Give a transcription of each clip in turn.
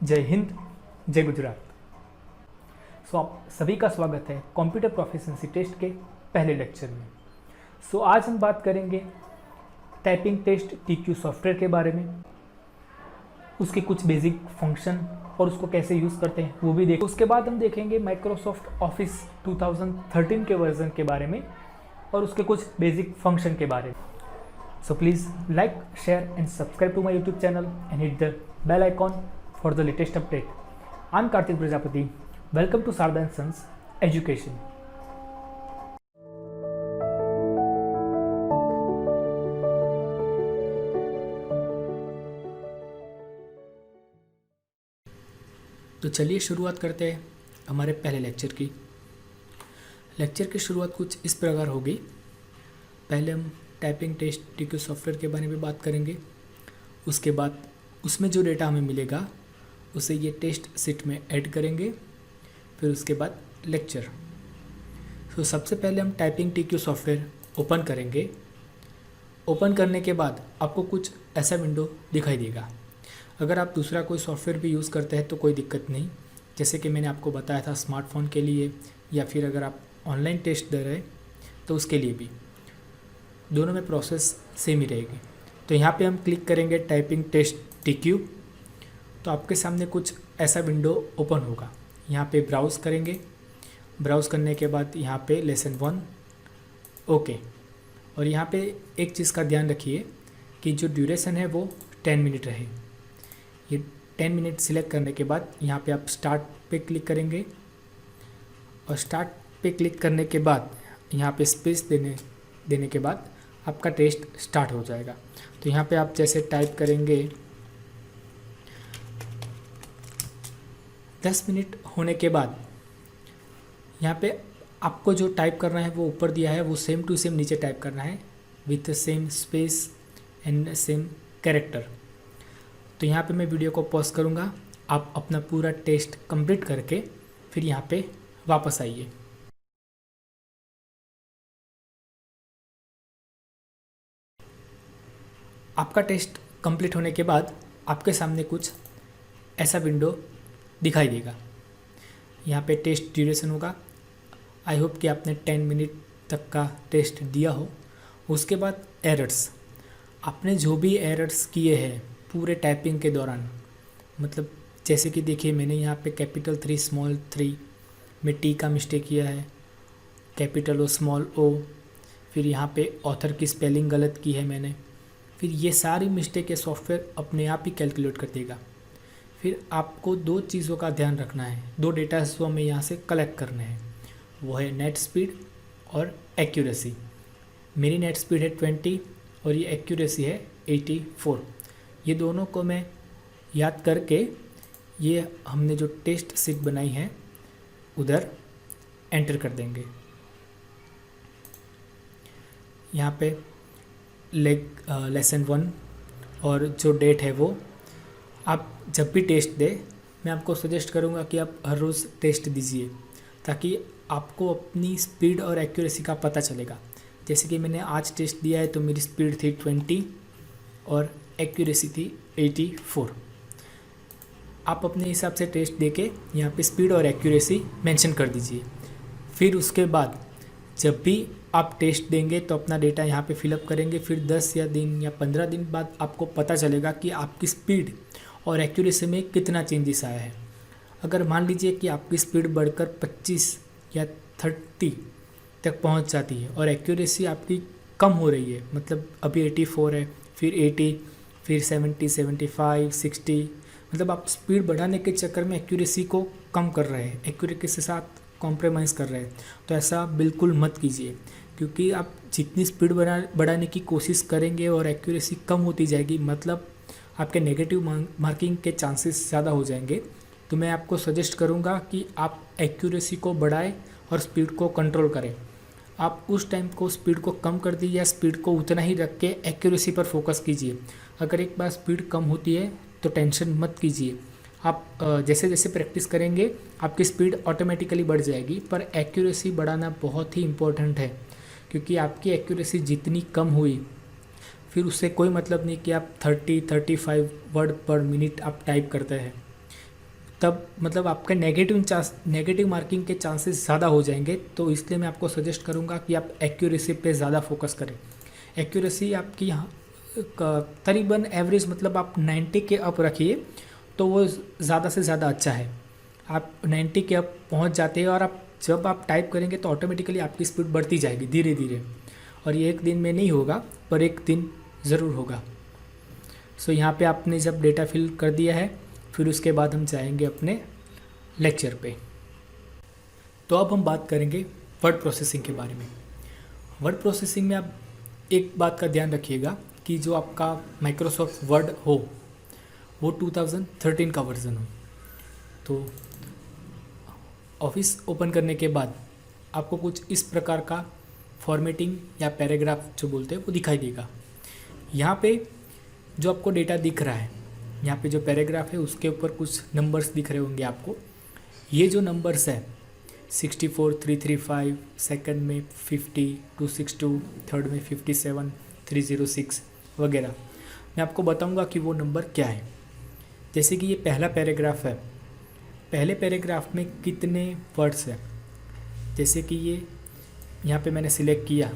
जय हिंद, जय गुजरात। आप सभी का स्वागत है कंप्यूटर प्रोफिशिएंसी टेस्ट के पहले लेक्चर में। आज हम बात करेंगे टाइपिंग टेस्ट टीक्यू सॉफ्टवेयर के बारे में, उसके कुछ बेसिक फंक्शन और उसको कैसे यूज़ करते हैं वो भी देखें। उसके बाद हम देखेंगे माइक्रोसॉफ्ट ऑफिस 2013 के वर्जन के बारे में और उसके कुछ बेसिक फंक्शन के बारे में। Please like, share and subscribe to my YouTube channel and hit the bell icon for the latest update. I'm Karthik Prajapati. Welcome to Sarda & Sons Education. तो चलिए शुरुआत करते हैं हमारे पहले लेक्चर की। लेक्चर की शुरुआत कुछ इस प्रकार होगी। पहले हम टाइपिंग टेस्ट टीक्यू सॉफ्टवेयर के बारे में बात करेंगे। उसके बाद उसमें जो डेटा हमें मिलेगा उसे ये टेस्ट सीट में ऐड करेंगे। फिर उसके बाद लेक्चर। सबसे पहले हम टाइपिंग टीक्यू सॉफ्टवेयर ओपन करेंगे। ओपन करने के बाद आपको कुछ ऐसा विंडो दिखाई देगा। अगर आप दूसरा कोई सॉफ्टवेयर भी यूज़ करते हैं तो कोई दिक्कत नहीं, जैसे कि मैंने आपको बताया था स्मार्टफोन के लिए, या फिर अगर आप ऑनलाइन टेस्ट दे रहे तो उसके लिए भी, दोनों में प्रोसेस सेम ही रहेगी। तो यहाँ पे हम क्लिक करेंगे टाइपिंग टेस्ट टीक्यू, तो आपके सामने कुछ ऐसा विंडो ओपन होगा। यहाँ पे ब्राउज़ करेंगे। ब्राउज़ करने के बाद यहाँ पे लेसन 1 ओके। और यहाँ पे एक चीज़ का ध्यान रखिए कि जो ड्यूरेशन है वो 10 मिनट रहे। ये 10 मिनट सिलेक्ट करने के बाद यहाँ पे आप स्टार्ट पे क्लिक करेंगे और स्टार्ट पे क्लिक करने के बाद यहाँ पे स्पेस देने के बाद आपका टेस्ट स्टार्ट हो जाएगा। तो यहाँ पे आप जैसे टाइप करेंगे, 10 मिनट होने के बाद यहाँ पे आपको जो टाइप करना है वो ऊपर दिया है, वो सेम टू सेम नीचे टाइप करना है with same space and same character. तो यहाँ पे मैं वीडियो को पॉज करूँगा, आप अपना पूरा टेस्ट कंप्लीट करके फिर यहाँ पे वापस आइए। आपका टेस्ट कंप्लीट होने के बाद आपके सामने कुछ ऐसा विंडो दिखाई देगा। यहाँ पे टेस्ट ड्यूरेशन होगा। आई होप कि आपने 10 मिनट तक का टेस्ट दिया हो। उसके बाद एरर्स, आपने जो भी एरर्स किए हैं पूरे टाइपिंग के दौरान, मतलब जैसे कि देखिए मैंने यहाँ पे कैपिटल 3 स्मॉल 3 में टी का मिस्टेक किया है, कैपिटल ओ स्मॉल ओ, फिर यहाँ पे ऑथर की स्पेलिंग गलत की है मैंने। फिर ये सारी मिस्टेक ये सॉफ्टवेयर अपने आप ही कैलकुलेट कर देगा। फिर आपको दो चीज़ों का ध्यान रखना है, दो डेटा जो हमें यहाँ से कलेक्ट करने हैं, वो है नेट स्पीड और एक्यूरेसी। मेरी नेट स्पीड है 20 और ये एक्यूरेसी है 84। ये दोनों को मैं याद करके ये हमने जो टेस्ट सीट बनाई है उधर एंटर कर देंगे। यहाँ पे लेसन 1 और जो डेट है वो आप जब भी टेस्ट दें, मैं आपको सजेस्ट करूँगा कि आप हर रोज़ टेस्ट दीजिए, ताकि आपको अपनी स्पीड और एक्यूरेसी का पता चलेगा। जैसे कि मैंने आज टेस्ट दिया है तो मेरी स्पीड थी 20 और एक्यूरेसी थी 84। आप अपने हिसाब से टेस्ट देके यहाँ पे स्पीड और एक्यूरेसी मेंशन कर दीजिए। फिर उसके बाद जब भी आप टेस्ट देंगे तो अपना डेटा यहाँ पे फिलअप करेंगे। फिर 10 या दिन या 15 दिन बाद आपको पता चलेगा कि आपकी स्पीड और एक्यूरेसी में कितना चेंजेस आया है। अगर मान लीजिए कि आपकी स्पीड बढ़कर 25 या 30 तक पहुंच जाती है और एक्यूरेसी आपकी कम हो रही है, मतलब अभी 84 है, फिर 80, फिर 70, 75, 60, मतलब आप स्पीड बढ़ाने के चक्कर में एक्यूरेसी को कम कर रहे हैं, एक्यूरेसी के साथ कॉम्प्रोमाइज़ कर रहे हैं। तो ऐसा बिल्कुल मत कीजिए, क्योंकि आप जितनी स्पीड बढ़ाने की कोशिश करेंगे और एक्यूरेसी कम होती जाएगी, मतलब आपके नेगेटिव मार्किंग के चांसेस ज़्यादा हो जाएंगे। तो मैं आपको सजेस्ट करूँगा कि आप एक्यूरेसी को बढ़ाएं और स्पीड को कंट्रोल करें। आप उस टाइम को स्पीड को कम कर दीजिए या स्पीड को उतना ही रख के एक्यूरेसी पर फोकस कीजिए। अगर एक बार स्पीड कम होती है तो टेंशन मत कीजिए। आप जैसे जैसे प्रैक्टिस करेंगे आपकी स्पीड ऑटोमेटिकली बढ़ जाएगी, पर एक्यूरेसी बढ़ाना बहुत ही इम्पोर्टेंट है, क्योंकि आपकी एक्यूरेसी जितनी कम हुई फिर उससे कोई मतलब नहीं कि आप 30-35 वर्ड पर मिनट आप टाइप करते हैं। तब मतलब आपका नेगेटिव मार्किंग के चांसेस ज़्यादा हो जाएंगे। तो इसलिए मैं आपको सजेस्ट करूँगा कि आप एक्यूरेसी पे ज़्यादा फोकस करें। एक्यूरेसी आपकी यहाँ करीबन एवरेज मतलब आप 90 के अप रखिए तो वो ज़्यादा से ज़्यादा अच्छा है। आप 90 के अप पहुँच जाते हैं और जब आप टाइप करेंगे तो ऑटोमेटिकली आपकी स्पीड बढ़ती जाएगी धीरे धीरे, और ये एक दिन में नहीं होगा पर एक दिन ज़रूर होगा। सो यहाँ पे आपने जब डेटा फिल कर दिया है, फिर उसके बाद हम जाएंगे अपने लेक्चर पे। तो अब हम बात करेंगे वर्ड प्रोसेसिंग के बारे में। वर्ड प्रोसेसिंग में आप एक बात का ध्यान रखिएगा कि जो आपका माइक्रोसॉफ्ट वर्ड हो वो 2013 का वर्जन हो। तो ऑफिस ओपन करने के बाद आपको कुछ इस प्रकार का फॉर्मेटिंग या पैराग्राफ जो बोलते हैं वो दिखाई देगा। यहाँ पे जो आपको डेटा दिख रहा है, यहाँ पे जो पैराग्राफ है उसके ऊपर कुछ नंबर्स दिख रहे होंगे आपको। ये जो नंबर्स है 64, 335, सेकंड में 50, 262, थर्ड में 57, 306 वगैरह, मैं आपको बताऊंगा कि वो नंबर क्या है। जैसे कि ये पहला पैराग्राफ है, पहले पैराग्राफ में कितने वर्ड्स हैं। जैसे कि ये यहाँ पे मैंने सिलेक्ट किया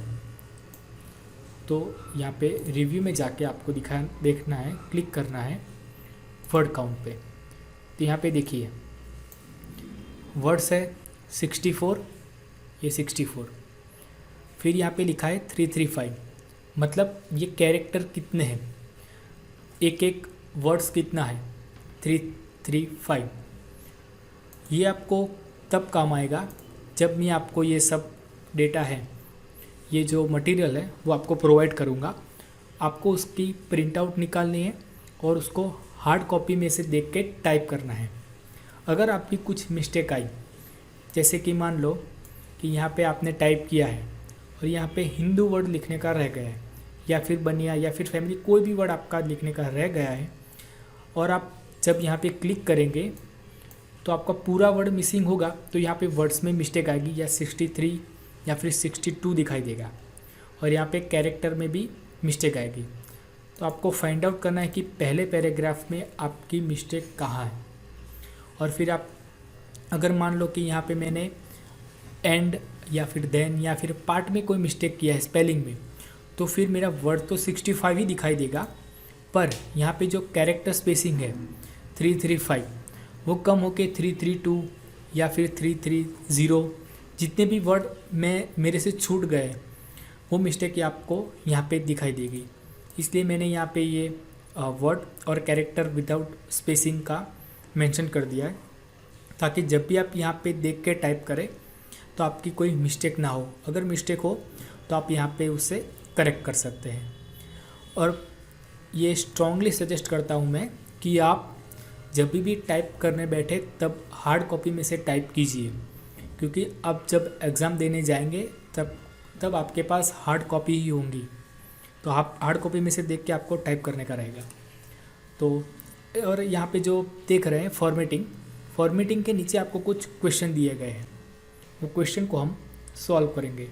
तो यहाँ पे रिव्यू में जाके आपको देखना है, क्लिक करना है वर्ड काउंट पे। तो यहाँ पे देखिए वर्ड्स है 64, ये 64। फिर यहाँ पे लिखा है 335, मतलब ये कैरेक्टर कितने हैं, एक एक वर्ड्स कितना है 335। ये आपको तब काम आएगा जब मैं आपको ये सब डेटा है, ये जो मटेरियल है वो आपको प्रोवाइड करूँगा। आपको उसकी प्रिंट आउट निकालनी है और उसको हार्ड कॉपी में से देख के टाइप करना है। अगर आपकी कुछ मिस्टेक आई, जैसे कि मान लो कि यहाँ पे आपने टाइप किया है और यहाँ पे हिंदू वर्ड लिखने का रह गया है, या फिर बनिया या फिर फैमिली, कोई भी वर्ड आपका लिखने का रह गया है, और आप जब यहाँ पे क्लिक करेंगे तो आपका पूरा वर्ड मिसिंग होगा, तो यहाँ पे वर्ड्स में मिस्टेक आएगी, या 63 या फिर 62 दिखाई देगा, और यहाँ पे कैरेक्टर में भी मिस्टेक आएगी। तो आपको फाइंड आउट करना है कि पहले पैराग्राफ में आपकी मिस्टेक कहाँ है। और फिर आप अगर मान लो कि यहाँ पे मैंने एंड या फिर देन या फिर पार्ट में कोई मिस्टेक किया है स्पेलिंग में, तो फिर मेरा वर्ड तो 65 ही दिखाई देगा, पर यहाँ पे जो कैरेक्टर स्पेसिंग है 335 वो कम होके 332 या फिर 330, जितने भी वर्ड मेरे से छूट गए वो मिस्टेक आपको यहाँ पे दिखाई देगी। इसलिए मैंने यहाँ पे ये वर्ड और कैरेक्टर विदाउट स्पेसिंग का मेंशन कर दिया है, ताकि जब भी आप यहाँ पे देख के टाइप करें तो आपकी कोई मिस्टेक ना हो। अगर मिस्टेक हो तो आप यहाँ पे उसे करेक्ट कर सकते हैं। और ये स्ट्रांगली सजेस्ट करता हूँ मैं कि आप जब भी टाइप करने बैठे तब हार्ड कॉपी में से टाइप कीजिए, क्योंकि अब जब एग्ज़ाम देने जाएंगे तब आपके पास हार्ड कॉपी ही होंगी, तो आप हार्ड कॉपी में से देख के आपको टाइप करने का रहेगा। तो और यहाँ पे जो देख रहे हैं फॉर्मेटिंग के नीचे आपको कुछ क्वेश्चन दिए गए हैं, वो क्वेश्चन को हम सॉल्व करेंगे।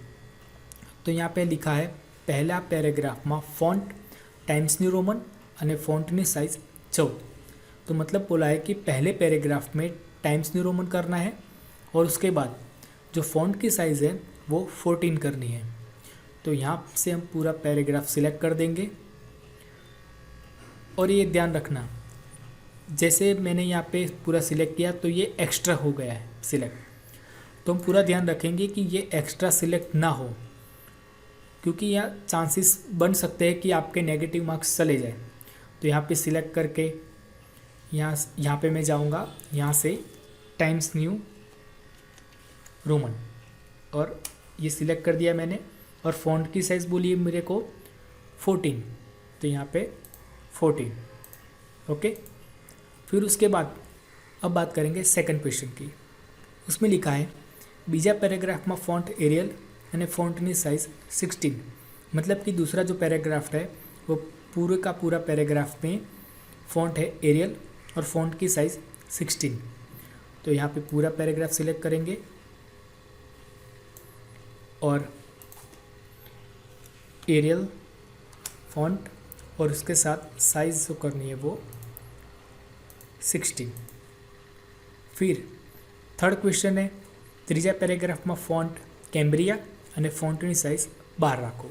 तो यहाँ पे लिखा है पहला पैराग्राफ में फॉन्ट टाइम्स न्यू रोमन અને ફોન્ટની સાઇઝ 14। तो मतलब बोला है कि पहले पैराग्राफ में टाइम्स न्यू रोमन करना है और उसके बाद जो फॉन्ट की साइज़ है वो 14 करनी है। तो यहाँ से हम पूरा पैराग्राफ सिलेक्ट कर देंगे। और ये ध्यान रखना, जैसे मैंने यहाँ पे पूरा सिलेक्ट किया तो ये एक्स्ट्रा हो गया है सिलेक्ट, तो हम पूरा ध्यान रखेंगे कि ये एक्स्ट्रा सिलेक्ट ना हो, क्योंकि यहाँ चांसेस बन सकते हैं कि आपके नेगेटिव मार्क्स चले जाए। तो यहाँ पे सिलेक्ट करके यहाँ पे मैं जाऊँगा, यहाँ से टाइम्स न्यू रोमन, और ये सिलेक्ट कर दिया मैंने। और फॉन्ट की साइज़ बोलिए मेरे को 14, तो यहाँ पे 14, ओके। फिर उसके बाद अब बात करेंगे सेकंड क्वेश्चन की। उसमें लिखा है बीजा पैराग्राफ में फॉन्ट एरियल અને ફોન્ટની સાइज़ 16, मतलब कि दूसरा जो पैराग्राफ है वो पूरे का पूरा पैराग्राफ में फॉन्ट है एरियल और फॉन्ट की साइज़ 16। तो यहाँ पे पूरा पैराग्राफ सिलेक्ट करेंगे और एरियल फॉन्ट और उसके साथ साइज़ जो करनी है वो 16। फिर थर्ड क्वेश्चन है ત્રીજા પેરેગ્રાફમાં ફોન્ટ કેમ્બ્રિયા અને ફોન્ટની સાઇઝ 12 રાખો।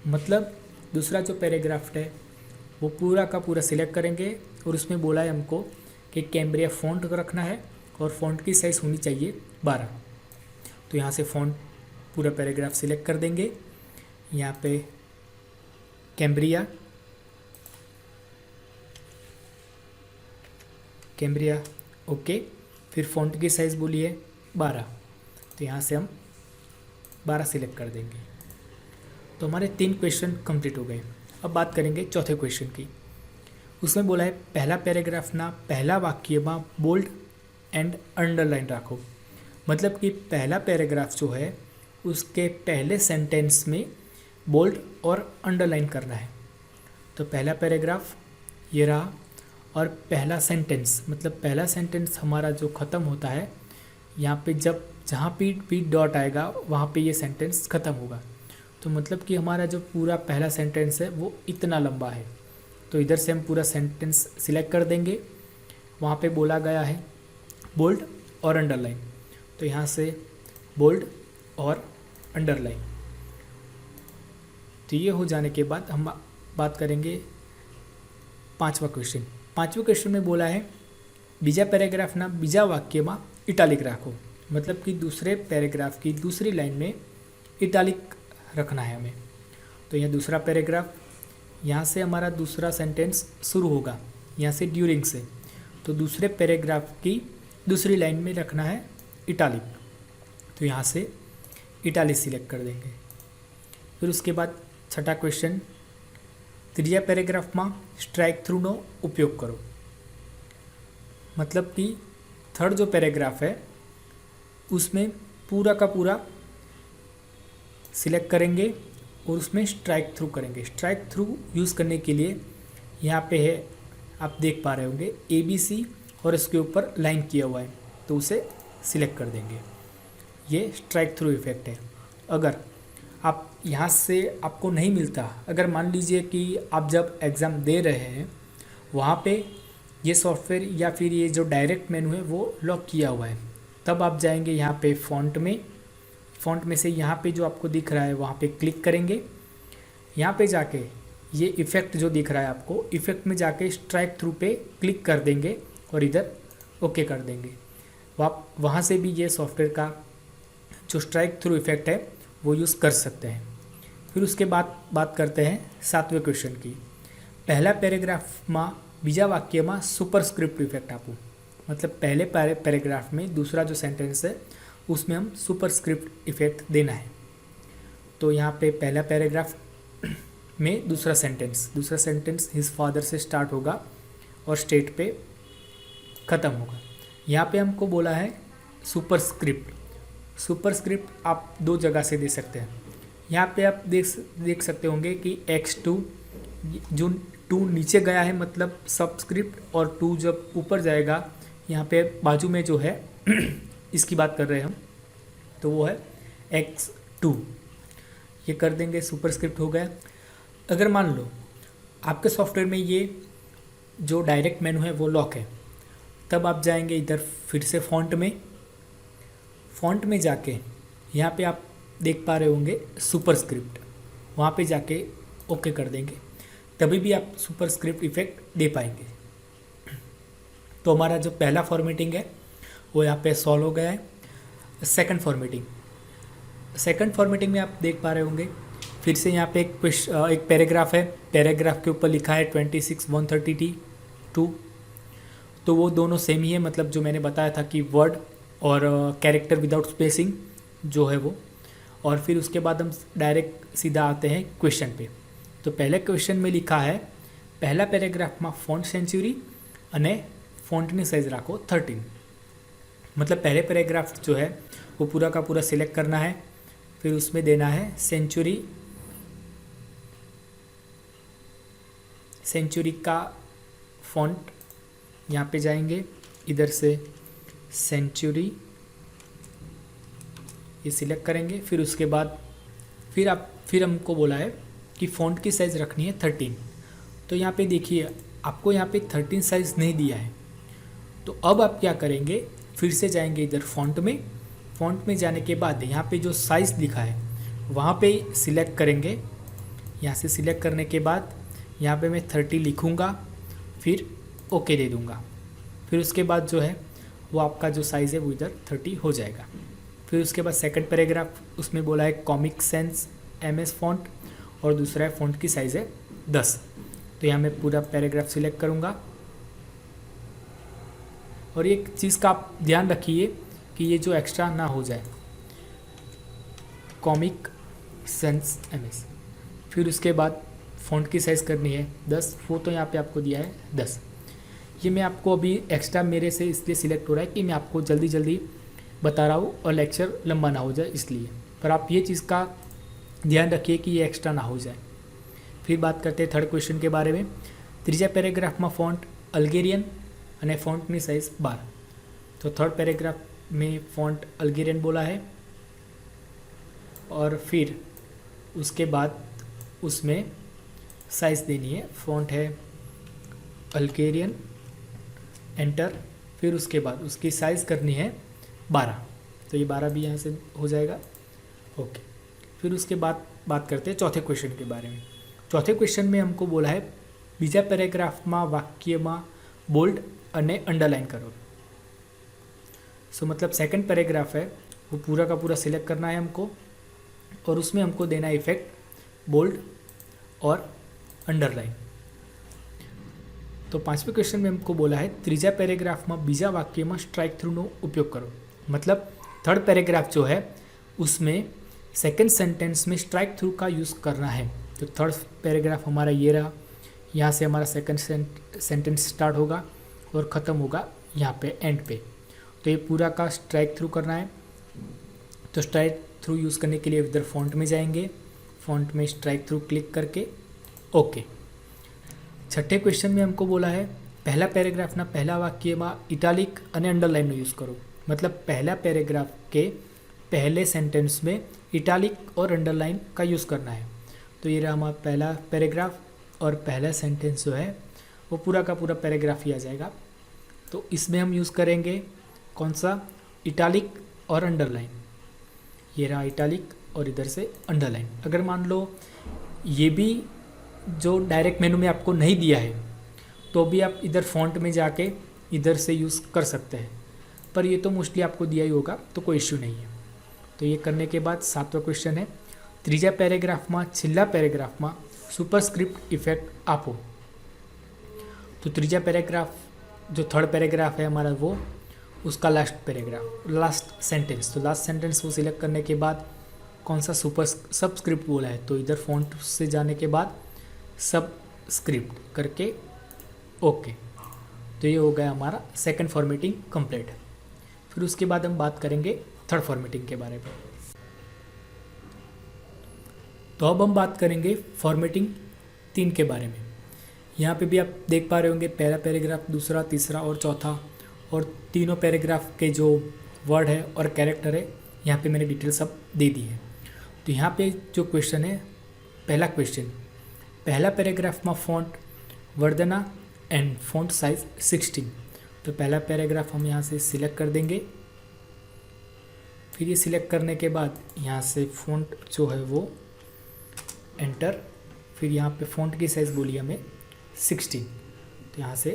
मतलब दूसरा जो पैराग्राफ है वो पूरा का पूरा सिलेक्ट करेंगे और उसमें बोला है हमको कि कैम्ब्रिया फ़ॉन्ट रखना है और फ़ॉन्ट की साइज़ होनी चाहिए 12। तो यहाँ से फ़ॉन्ट पूरा पैराग्राफ सिलेक्ट कर देंगे। यहाँ पे कैम्ब्रिया ओके। फिर फ़ॉन्ट की साइज़ बोलिए 12, तो यहाँ से हम 12 सिलेक्ट कर देंगे। तो हमारे 3 क्वेश्चन कंप्लीट हो गए। अब बात करेंगे चौथे क्वेश्चन की। उसमें बोला है पहला पैराग्राफना पहला वाक्य में बोल्ड एंड अंडरलाइन रखो। मतलब कि पहला पैराग्राफ जो है उसके पहले सेंटेंस में बोल्ड और अंडरलाइन करना है। तो पहला पैराग्राफ ये रहा और पहला सेंटेंस, मतलब पहला सेंटेंस हमारा जो ख़त्म होता है यहाँ पे जब जहाँ पे डॉट आएगा वहाँ पे ये सेंटेंस ख़त्म होगा। तो मतलब कि हमारा जो पूरा पहला सेंटेंस है वो इतना लंबा है। तो इधर से हम पूरा सेंटेंस सिलेक्ट कर देंगे। वहाँ पे बोला गया है बोल्ड और अंडरलाइन, तो यहाँ से बोल्ड और अंडरलाइन। तो ये हो जाने के बाद हम बात करेंगे पांचवा क्वेश्चन। पांचवें क्वेश्चन में बोला है बीजा पैराग्राफना बीजा वाक्य में इटालिक रखो। मतलब कि दूसरे पैराग्राफ की दूसरी लाइन में इटालिक रखना है हमें। तो यह दूसरा पैराग्राफ, यहाँ से हमारा दूसरा सेंटेंस शुरू होगा, यहाँ से ड्यूरिंग से। तो दूसरे पैराग्राफ की दूसरी लाइन में रखना है इटालिक, तो यहाँ से इटालिक सिलेक्ट कर देंगे। फिर उसके बाद छठा क्वेश्चन, ત્રીજા પેરેગ્રાફમાં સ્ટ્રાઇક થ્રુનો उपयोग करो। मतलब कि थर्ड जो पैराग्राफ है उसमें पूरा का पूरा सिलेक्ट करेंगे और उसमें स्ट्राइक थ्रू करेंगे। स्ट्राइक थ्रू यूज़ करने के लिए यहाँ पे है, आप देख पा रहे होंगे ABC और इसके ऊपर लाइन किया हुआ है, तो उसे सिलेक्ट कर देंगे। ये स्ट्राइक थ्रू इफेक्ट है। अगर आप यहाँ से आपको नहीं मिलता, अगर मान लीजिए कि आप जब एग्ज़ाम दे रहे हैं वहाँ पे ये सॉफ्टवेयर या फिर ये जो डायरेक्ट मेनू है वो लॉक किया हुआ है, तब आप जाएंगे यहाँ पे फ़ॉन्ट में से यहाँ पे जो आपको दिख रहा है वहाँ पे क्लिक करेंगे। यहाँ पे जाके ये इफ़ेक्ट जो दिख रहा है आपको, इफ़ेक्ट में जाके स्ट्राइक थ्रू पे क्लिक कर देंगे और इधर ओके कर देंगे। वहाँ से भी ये सॉफ्टवेयर का जो स्ट्राइक थ्रू इफ़ेक्ट है वो यूज़ कर सकते हैं। फिर उसके बाद बात करते हैं सातवें क्वेश्चन की। पहला पैराग्राफ में बीजा वाक्य में सुपरस्क्रिप्ट इफेक्ट आपू। मतलब पहले पैराग्राफ में दूसरा जो सेंटेंस है उसमें हम सुपरस्क्रिप्ट इफेक्ट देना है। तो यहाँ पे पहला पैराग्राफ में दूसरा सेंटेंस हिज फादर से स्टार्ट होगा और स्टेट पे ख़त्म होगा। यहाँ पे हमको बोला है सुपरस्क्रिप्ट आप 2 जगह से दे सकते हैं। यहाँ पे आप देख सकते होंगे कि X2 जो 2 नीचे गया है मतलब सबस्क्रिप्ट, और 2 जब ऊपर जाएगा यहाँ पे बाजू में जो है इसकी बात कर रहे हैं हम, तो वो है X2। ये कर देंगे, सुपरस्क्रिप्ट हो गया। अगर मान लो आपके सॉफ्टवेयर में ये जो डायरेक्ट मेनू है वो लॉक है, तब आप जाएंगे इधर फिर से फ़ॉन्ट में जाके यहाँ पे आप देख पा रहे होंगे सुपरस्क्रिप्ट, वहाँ पे जाके ओके कर देंगे, तभी भी आप सुपरस्क्रिप्ट इफेक्ट दे पाएंगे। तो हमारा जो पहला फॉर्मेटिंग है वो यहाँ पे सॉल्व हो गया है। सेकंड फॉर्मेटिंग में आप देख पा रहे होंगे फिर से यहाँ पे एक पैराग्राफ है, पैराग्राफ के ऊपर लिखा है 26,132। तो वो दोनों सेम ही है, मतलब जो मैंने बताया था कि वर्ड और कैरेक्टर विदाउट स्पेसिंग जो है वो। और फिर उसके बाद हम डायरेक्ट सीधा आते हैं क्वेश्चन पे। तो पहले क्वेश्चन में लिखा है पहला पैराग्राफ में फॉन्ट सेंचुरी अने फॉन्टनी साइज राखो 13। मतलब पहले पैराग्राफ जो है वो पूरा का पूरा सिलेक्ट करना है, फिर उसमें देना है सेंचुरी का फॉन्ट। यहाँ पे जाएंगे, इधर से सेंचुरी ये सिलेक्ट करेंगे। फिर उसके बाद फिर हमको बोला है कि फ़ॉन्ट की साइज़ रखनी है 13। तो यहाँ पे देखिए आपको यहाँ पे 13 साइज़ नहीं दिया है, तो अब आप क्या करेंगे, फिर से जाएंगे इधर फ़ॉन्ट में जाने के बाद यहाँ पे जो साइज़ लिखा है वहाँ पे सिलेक्ट करेंगे। यहाँ से सिलेक्ट करने के बाद यहाँ पे मैं 30 लिखूँगा, फिर ओके दे दूँगा। फिर उसके बाद जो है वो आपका जो साइज़ है वो इधर 30 हो जाएगा। फिर उसके बाद सेकंड पैराग्राफ, उसमें बोला है कॉमिक सेंस MS फ़ॉन्ट और दूसरा है फ़ॉन्ट की साइज़ है 10। तो यहाँ मैं पूरा पैराग्राफ सिलेक्ट करूँगा। और एक चीज़ का आप ध्यान रखिए कि ये जो एक्स्ट्रा ना हो जाए, कॉमिक सेंस MS। फिर उसके बाद फ़ॉन्ट की साइज़ करनी है 10, वो तो यहाँ पे आपको दिया है 10। ये मैं आपको अभी एक्स्ट्रा मेरे से इसलिए सिलेक्ट हो रहा है कि मैं आपको जल्दी जल्दी बता रहा हूँ और लेक्चर लंबा ना हो जाए इसलिए। पर आप ये चीज़ का ध्यान रखिए कि ये एक्स्ट्रा ना हो जाए। फिर बात करते हैं थर्ड क्वेश्चन के बारे में। ત્રીજા પેરેગ્રાફમાં ફોન્ટ અલ્ગેરિયન અને ફોન્ટની સાઇઝ 12। तो थर्ड पैराग्राफ में फ़ॉन्ट अल्गेरियन बोला है और फिर उसके बाद उसमें साइज़ देनी है। फ़ॉन्ट है अल्गेरियन, एंटर। फिर उसके बाद उसकी साइज़ करनी है 12, तो ये 12 भी यहाँ से हो जाएगा। ओके, फिर उसके बाद बात करते हैं चौथे क्वेश्चन के बारे में। चौथे क्वेश्चन में हमको बोला है बीजा पैराग्राफમાં વાક્યમાં બોલ્ડ અને અંડરલાइन करो। सो मतलब सेकंड पैराग्राफ है वो पूरा का पूरा सिलेक्ट करना है हमको और उसमें हमको देना है इफेक्ट बोल्ड और अंडरलाइन। तो पांचवें क्वेश्चन में हमको बोला है ત્રીજા पैराग्राफમાં બીજા વાક્યમાં સ્ટ્રાઇક થ્રુનો उपयोग करो। मतलब थर्ड पैराग्राफ जो है उसमें सेकंड सेंटेंस में स्ट्राइक थ्रू का यूज़ करना है। तो थर्ड पैराग्राफ हमारा ये रहा, यहाँ से हमारा सेकंड सेंटेंस स्टार्ट होगा और ख़त्म होगा यहाँ पे एंड पे। तो ये पूरा का स्ट्राइक थ्रू करना है। तो स्ट्राइक थ्रू यूज़ करने के लिए इधर फ़ॉन्ट में जाएंगे, फ़ॉन्ट में स्ट्राइक थ्रू क्लिक करके ओके। छठे क्वेश्चन में हमको बोला है पहला पैराग्राफना पहला वाक्यમાં इटालिक અને अंडरलाइनનો यूज़ करो। मतलब पहला पैराग्राफ के पहले सेंटेंस में इटालिक और अंडरलाइन का यूज़ करना है। तो ये रहा हमारा पहला पैराग्राफ और पहला सेंटेंस जो है वो पूरा का पूरा पैराग्राफ ही आ जाएगा। तो इसमें हम यूज़ करेंगे कौन सा, इटालिक और अंडरलाइन। ये रहा इटालिक और इधर से अंडरलाइन। अगर मान लो ये भी जो डायरेक्ट मेनू में आपको नहीं दिया है तो भी आप इधर फ़ॉन्ट में जाके इधर से यूज़ कर सकते हैं, पर ये तो मोस्टली आपको दिया ही होगा तो कोई इश्यू नहीं है। तो ये करने के बाद सातवां क्वेश्चन है ત્રીજા पैराग्राफમાં છેલ્લા पैराग्राफમાં सुपरस्क्रिप्ट इफेक्ट आपो। तो त्रीजा पैराग्राफ जो थर्ड पैराग्राफ है हमारा वो उसका लास्ट पैराग्राफ लास्ट सेंटेंस। तो लास्ट सेंटेंस वो सिलेक्ट करने के बाद कौन सा सबस्क्रिप्ट बोला है, तो इधर फ़ॉन्ट से जाने के बाद सबस्क्रिप्ट करके ओके। तो ये हो गया हमारा सेकंड फॉर्मेटिंग कंप्लीट। फिर उसके बाद हम बात करेंगे थर्ड फॉर्मेटिंग के बारे में। तो अब हम बात करेंगे फॉर्मेटिंग 3 के बारे में। यहाँ पे भी आप देख पा रहे होंगे पहला पैराग्राफ, दूसरा, तीसरा और चौथा, और तीनों पैराग्राफ के जो वर्ड है और कैरेक्टर है यहाँ पे मैंने डिटेल सब दे दी है। तो यहाँ पे जो क्वेश्चन है, पहला क्वेश्चन, पहला पैराग्राफ में font Vardhana and font size 16। तो पहला पैराग्राफ हम यहाँ से सिलेक्ट कर देंगे। फिर ये सिलेक्ट करने के बाद यहाँ से फ़ॉन्ट जो है वो एंटर। फिर यहाँ पे फ़ॉन्ट की साइज़ बोली हमें 16, तो यहाँ से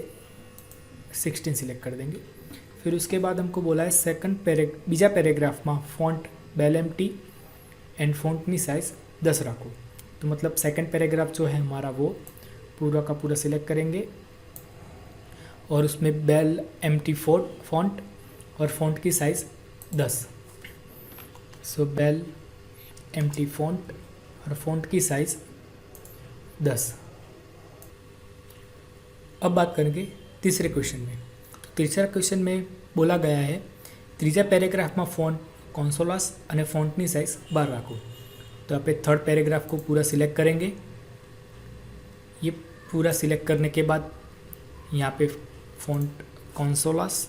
16 सिलेक्ट कर देंगे। फिर उसके बाद हमको बोला है बीजा पैराग्राफ में फ़ॉन्ट बेल एम्प्टी एंड फ़ॉन्टनी साइज़ 10 रखो। तो मतलब सेकंड पैराग्राफ जो है हमारा वो पूरा का पूरा सिलेक्ट करेंगे और उसमें बेल एम्प्टी फ़ॉन्ट और फ़ॉन्ट की साइज़ 10। सो बेल एम्प्टी फ़ॉन्ट और फ़ॉन्ट की साइज़ 10। अब बात करेंगे तीसरे क्वेश्चन में। तो तीसरा क्वेश्चन में बोला गया है ત્રીજા पैराग्राफ में फ़ॉन्ट कॉन्सोलास और फ़ॉन्टनी साइज़ 12 रखो। तो आप थर्ड पैराग्राफ को पूरा सिलेक्ट करेंगे। ये पूरा सिलेक्ट करने के बाद यहाँ पे फ़ॉन्ट कॉन्सोलास,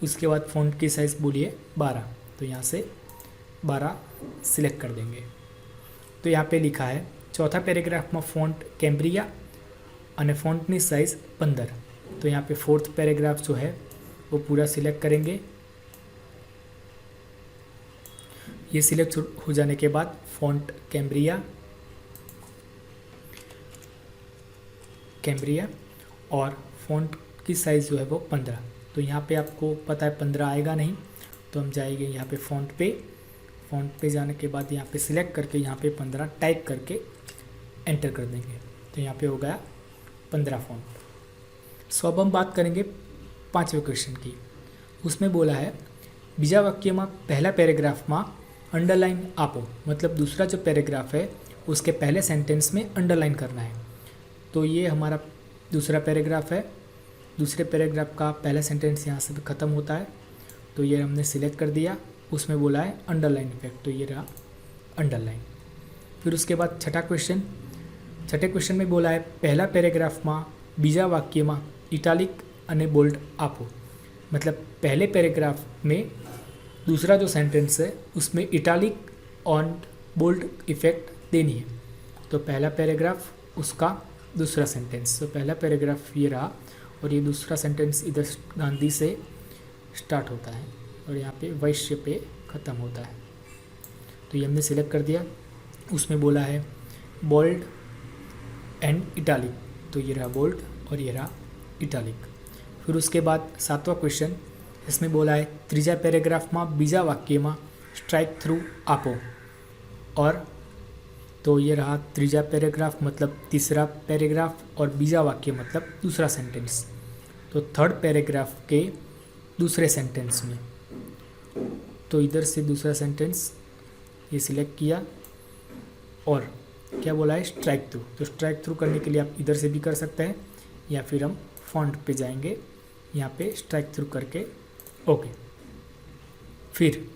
उसके बाद फ़ॉन्ट की साइज़ बोलिए 12। तो यहाँ से 12 सिलेक्ट कर देंगे। तो यहाँ पे लिखा है चौथा पैराग्राफ में फ़ॉन्ट कैम्ब्रिया અને ફોન્ટની સાઇઝ 15। तो यहाँ पे फोर्थ पैराग्राफ जो है वो पूरा सिलेक्ट करेंगे। ये सिलेक्ट हो जाने के बाद फॉन्ट कैम्ब्रिया और फॉन्ट की साइज़ जो है वो 15। तो यहाँ पे आपको पता है 15 आएगा नहीं, तो हम जाएंगे यहाँ पे फॉन्ट पे जाने के बाद यहाँ पे सिलेक्ट करके यहाँ पे 15 टाइप करके एंटर कर देंगे। तो यहाँ पे हो गया 15 फॉन्ट। सो अब हम बात करेंगे 5वें क्वेश्चन की। उसमें बोला है बीजा वाक्य में पहला पैराग्राफ में अंडरलाइन आपो, मतलब दूसरा जो पैराग्राफ है उसके पहले सेंटेंस में अंडरलाइन करना है। तो ये हमारा दूसरा पैराग्राफ है। दूसरे पैराग्राफ का पहला सेंटेंस यहाँ से ख़त्म होता है, तो ये हमने सिलेक्ट कर दिया। उसमें बोला है अंडरलाइन इफेक्ट, तो ये रहा अंडरलाइन। फिर उसके बाद छठे क्वेश्चन में बोला है पहला पैराग्राफ में बीजा वाक्य में इटालिक अने बोल्ड आपो, मतलब पहले पैराग्राफ में दूसरा जो सेंटेंस है उसमें इटालिक और बोल्ड इफेक्ट देनी है। तो पहला पैराग्राफ उसका दूसरा सेंटेंस, तो पहला पैराग्राफ ये रहा और ये दूसरा सेंटेंस इधर गांधी से स्टार्ट होता है और यहाँ पे वैश्य पे ख़त्म होता है। तो ये हमने सिलेक्ट कर दिया। उसमें बोला है बोल्ड एंड इटालिक, तो ये रहा बोल्ड और ये रहा इटालिक। फिर उसके बाद 7वां क्वेश्चन, इसमें बोला है तीजा पैराग्राफ में बीजा वाक्य में स्ट्राइक थ्रू आपो, और तो ये रहा तीजा पैराग्राफ मतलब तीसरा पैराग्राफ और बीजा वाक्य मतलब दूसरा सेंटेंस। तो थर्ड पैराग्राफ के दूसरे सेंटेंस में, तो इधर से दूसरा सेंटेंस ये सिलेक्ट किया और क्या बोला है स्ट्राइक थ्रू। तो स्ट्राइक थ्रू करने के लिए आप इधर से भी कर सकते हैं या फिर हम फॉन्ट पे जाएंगे, यहाँ पे स्ट्राइक थ्रू करके ओके। फिर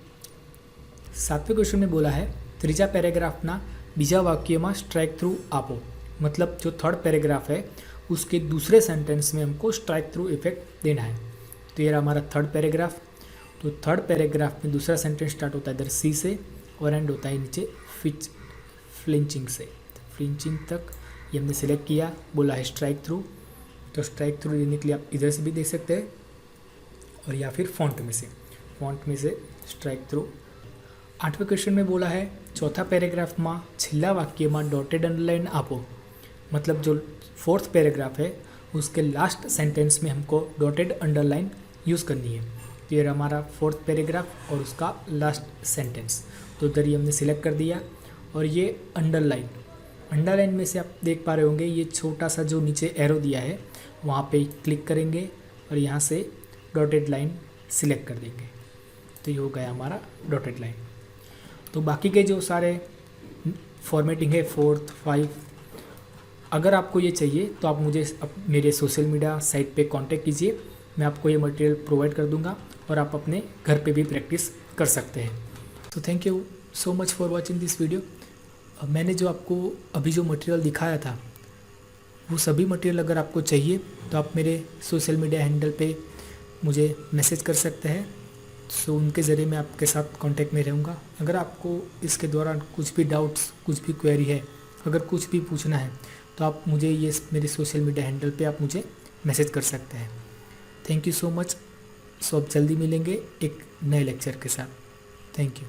7वें क्वेश्चन में बोला है तीजा पैराग्राफ ना बीजा वाक्य में स्ट्राइक थ्रू आपो, मतलब जो थर्ड पैराग्राफ है उसके दूसरे सेंटेंस में हमको स्ट्राइक थ्रू इफेक्ट देना है। तो ये हमारा थर्ड पैराग्राफ। तो थर्ड पैराग्राफ में दूसरा सेंटेंस स्टार्ट होता है इधर सी से और एंड होता है नीचे फ्लिंचिंग से। फ्लिंचिंग तक ये हमने सिलेक्ट किया, बोला है स्ट्राइक थ्रू। तो स्ट्राइक थ्रू देने के लिए आप इधर से भी दे सकते हैं और या फिर फॉन्ट में से स्ट्राइक थ्रू। 8वें क्वेश्चन में बोला है चौथा पैराग्राफ में छेल्ला वाक्य में डॉटेड अंडरलाइन आपो, मतलब जो फोर्थ पैराग्राफ है उसके लास्ट सेंटेंस में हमको डॉटेड अंडरलाइन यूज़ करनी है। तो ये हमारा फोर्थ पैराग्राफ और उसका लास्ट सेंटेंस। तो इधर ये हमने सिलेक्ट कर दिया और ये अंडरलाइन में से आप देख पा रहे होंगे ये छोटा सा जो नीचे एरो दिया है वहाँ पे क्लिक करेंगे और यहाँ से डॉटेड लाइन सिलेक्ट कर देंगे। तो ये हो गया हमारा डॉटेड लाइन। तो बाकी के जो सारे फॉर्मेटिंग है 4th 5, अगर आपको ये चाहिए तो आप मुझे मेरे सोशल मीडिया साइट पे कांटेक्ट कीजिए, मैं आपको ये मटेरियल प्रोवाइड कर दूंगा और आप अपने घर पे भी प्रैक्टिस कर सकते हैं। तो thank you so much for watching this video. मैंने जो आपको अभी जो मटेरियल दिखाया था वो सभी मटेरियल अगर आपको चाहिए तो आप मेरे सोशल मीडिया हैंडल पे मुझे मैसेज कर सकते हैं। सो उनके ज़रिए मैं आपके साथ कांटेक्ट में रहूँगा। अगर आपको इसके दौरान कुछ भी डाउट्स, कुछ भी क्वेरी है, अगर कुछ भी पूछना है तो आप मुझे ये मेरे सोशल मीडिया हैंडल पे आप मुझे मैसेज कर सकते हैं। Thank you so much. So अब जल्दी मिलेंगे एक नए लेक्चर के साथ। Thank you.